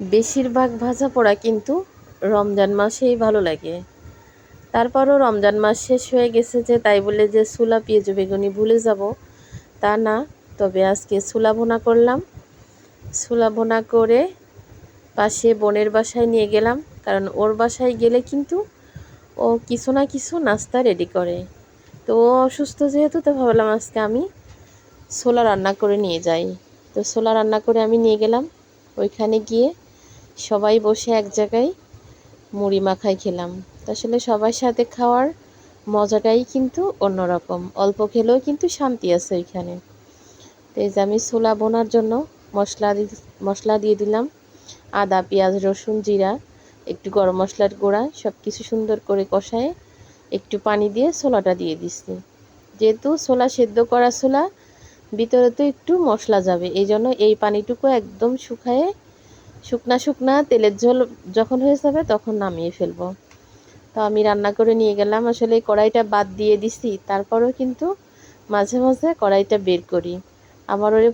বেশিরভাগ ভাজা পোড়া কিন্তু রমজান মাসেই ভালো লাগে। তারপরও রমজান মাস শেষ হয়ে গেছে যে তাই বলে যে ছোলা পেঁয়াজ বেগুনি ভুলে যাব তা না। তবে আজকে ছোলা ভুনা করলাম। ছোলা ভুনা করে পাশে বোনের বাসায় নিয়ে গেলাম, কারণ ওর বাসায় গেলে কিন্তু ও কিছু না কিছু নাস্তা রেডি করে। তো ও অসুস্থ যেহেতু, তো ভাবলাম আজকে আমি ছোলা রান্না করে নিয়ে যাই। তো ছোলা রান্না করে আমি নিয়ে গেলাম। ওইখানে গিয়ে সবাই বসে এক জায়গায় মুড়ি মাখাই খেলাম। তো আসলে সবার সাথে খাওয়ার মজাটাই কিন্তু অন্যরকম, অল্প খেলেও কিন্তু শান্তি আছে ওইখানে। তো এই যে আমি ছোলা বোনার জন্য মশলা দিয়ে দিলাম, আদা পেঁয়াজ রসুন জিরা, একটু গরম মশলার গুঁড়া, সব কিছু সুন্দর করে কষায় একটু পানি দিয়ে ছোলাটা দিয়ে দিচ্ছি। যেহেতু ছোলা সেদ্ধ করা ছোলা, ভিতরে তো একটু মশলা যাবে, এই জন্য এই পানিটুকু একদম শুকায়ে শুকনা শুকনা তেলের ঝোল যখন হয়ে যাবে তখন নামিয়ে ফেলবো। তো আমি রান্না করে নিয়ে গেলাম। আসলে কড়াইটা বাদ দিয়ে দিছি, তারপরেও কিন্তু মাঝে মাঝে কড়াইটা বের করি। আমার ওরে